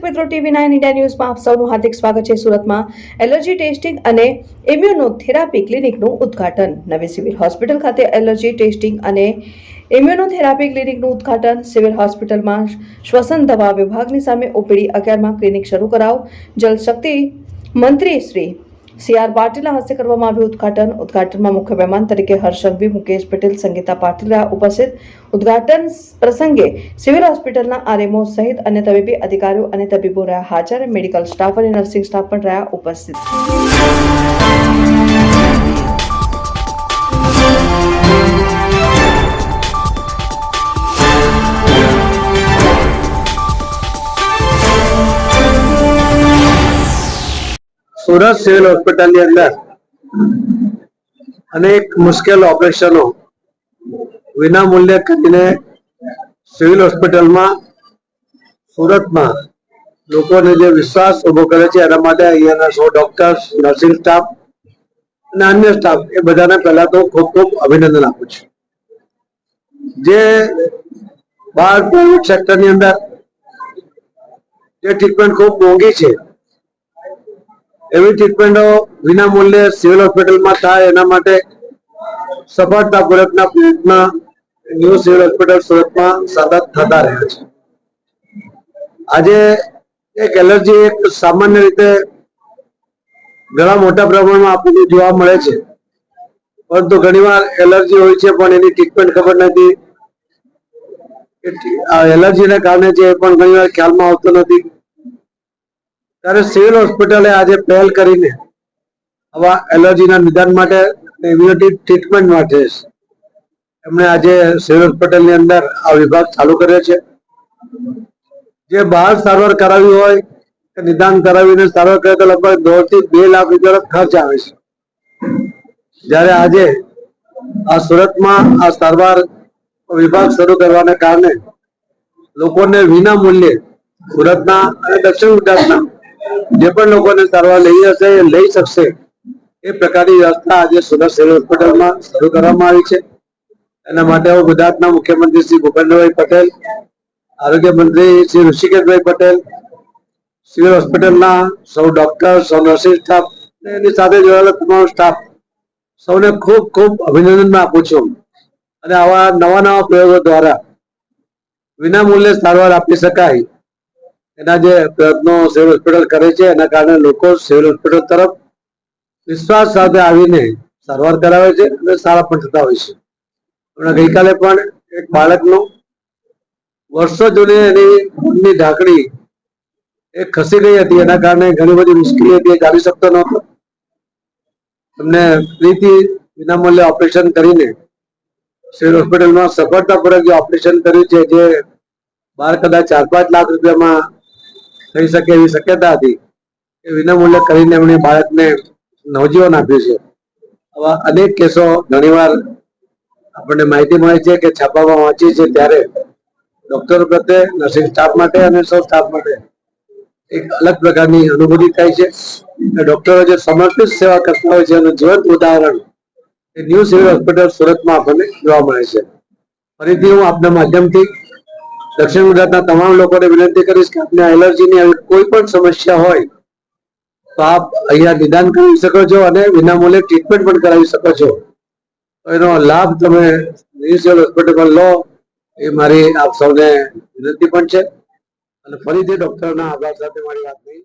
મિત્રો TV9 India ન્યૂઝમાં આપ સૌનું હાર્દિક સ્વાગત છે। સુરતમાં એલર્જી ટેસ્ટિંગ અને ઇમ્યુનોથેરાપી ક્લિનિકનું ઉદ્ઘાટન। નવી સિવિલ હોસ્પિટલ ખાતે એલર્જી ટેસ્ટિંગ અને ઇમ્યુનોથેરાપી ક્લિનિકનું ઉદ્ઘાટન। સિવિલ હોસ્પિટલમાં શ્વસન દવા વિભાગની સામે OPD 11માં ક્લિનિક શરૂ કરાવ। જલશક્તિ મંત્રી શ્રી CR પાટીલના હસ્તે કરવામાં આવ્યું ઉદ્ઘાટનમાં મુખ્ય મહેમાન તરીકે હર્ષ સંઘવી, મુકેશ પટેલ, સંગીતા પાટીલ ઉપસ્થિત। ઉદ્ઘાટન પ્રસંગે સિવિલ હોસ્પિટલના RMO સહિત અન્ય તબીબી અધિકારીઓ અને તબીબો રહ્યા હાજર। મેડિકલ સ્ટાફ અને નર્સિંગ સ્ટાફ પણ રહ્યા ઉપસ્થિત। सूरत सिविल हॉस्पिटल अंदर अनेक मुश्किल ऑपरेशनों विना मूल्य करीने सिविल हॉस्पिटल में सूरत में लोगों ने जो विश्वास उभो करे छे एना माटे अहींयाना 100 डॉक्टर्स, नर्सिंग स्टाफ અને अन्य स्टाफ ए बधाने पहला तो खूब खूब अभिनंदन आपું છું। जे बार प्राइवेट सेक्टर ની અંદર જે ટ્રીટમેન્ટ ખૂબ મોંઘી છે एवं ट्रीटमेंटो विना मूल्य सिविल हॉस्पिटल में थाय एना माटे सफलतापूर्वकना प्रयत्न न्यू सिविल हॉस्पिटल सूरत में सतत थता रह्या छे। आजे एक एलर्जी एक सामान्य रीते घणा मोटा प्रमाण में आपने जोवा मळे छे, परंतु घणीवार एलर्जी होय छे पण एनी ट्रीटमेंट खबर नथी। एलर्जी ने कारणे जे पण घणीवार ख्याल में आवतो नथी। ત્યારે સિવિલ હોસ્પિટલે આજે પહેલ કરીને આવા એલર્જીના નિદાન માટે ઇમ્યુનિટી ટ્રીટમેન્ટ માટે એમણે આજે સિવિલ હોસ્પિટલની અંદર આ વિભાગ ચાલુ કર્યો છે। જે બહાર સારવાર કરાવી હોય કે નિદાન કરાવીને સારવાર કરે તો લગભગ 1.5 થી 2 લાખ રૂપિયાનો ખર્ચ આવે છે, જ્યારે આજે આ સુરતમાં આ સારવાર વિભાગ શરૂ કરવાને કારણે લોકોને વિના મૂલ્યે સુરતના અને દક્ષિણ ગુજરાતના જે પણ લોકોને સારવાર લઈ હશે એ લઈ શકશે એ પ્રકારની વ્યવસ્થા આજે સુરત સિવિલ હોસ્પિટલમાં શરૂ કરવામાં આવી છે। એના માટે હું ગુજરાતના મુખ્યમંત્રી શ્રી ભૂપેન્દ્રભાઈ પટેલ, આરોગ્ય મંત્રી શ્રી ઋષિકેશભાઈ પટેલ, સિવિલ હોસ્પિટલના સૌ ડોક્ટર, સૌ નર્સિંગ સ્ટાફ એની સાથે જોડાયેલા તમામ સ્ટાફ સૌને ખૂબ ખૂબ અભિનંદન આપું છું। અને આવા નવા નવા પ્રયોગો દ્વારા વિના મૂલ્યે સારવાર આપી શકાય એના જે પ્રયત્નો સિવિલ હોસ્પિટલ કરે છે એના કારણે લોકો સિવિલ હોસ્પિટલ તરફ વિશ્વાસ સાથે આવીને સારવાર કરાવે છે અને સારા પણ થતા હોય છે। હમણાં ગઈકાલે પણ એક બાળકનું વર્ષો જૂની એની ખૂનની ઢાંકણી એ ખસી ગઈ હતી, એના કારણે ઘણી બધી મુશ્કેલી હતી, ચાલી શકતો નહોતો। એમને ફરીથી વિનામૂલ્યે ઓપરેશન કરીને સિવિલ હોસ્પિટલમાં સફળતાપૂર્વક જે ઓપરેશન કર્યું છે, જે બહાર કદાચ 4-5 લાખ રૂપિયામાં થઈ શકે એવી શક્યતા હતી, એ વિનામૂલ્યે કરીને એમણે બાળકને નવજીવન આપ્યું છે। આવા અનેક કેસો ઘણીવાર આપણને માહિતી મળે છે કે છાપામાં વાંચીએ છીએ ત્યારે ડોક્ટરો પ્રત્યે, નર્સિંગ સ્ટાફ માટે અને સૌ સ્ટાફ માટે એક અલગ પ્રકારની અનુભૂતિ થાય છે। ડોક્ટરો જે સમર્પિત સેવા કરતા હોય છે એનું જીવંત ઉદાહરણ એ ન્યૂ સિવિલ હોસ્પિટલ સુરતમાં આપણને જોવા મળે છે। ફરીથી હું આપના માધ્યમથી દક્ષિણ ગુજરાતના તમામ લોકોને વિનંતી કરીશ કે આપને એલર્જીની આવી કોઈ પણ સમસ્યા હોય તો આપ અહીંયા નિદાન કરી શકો છો અને વિનામૂલ્યે ટ્રીટમેન્ટ પણ કરાવી શકો છો। એનો લાભ તમે ન્યૂ સિવિલ હોસ્પિટલમાં લો એ મારી આપ સૌને વિનંતી પણ છે। અને ફરીથી ડોક્ટરના આભાર સાથે મારી વાત નહીં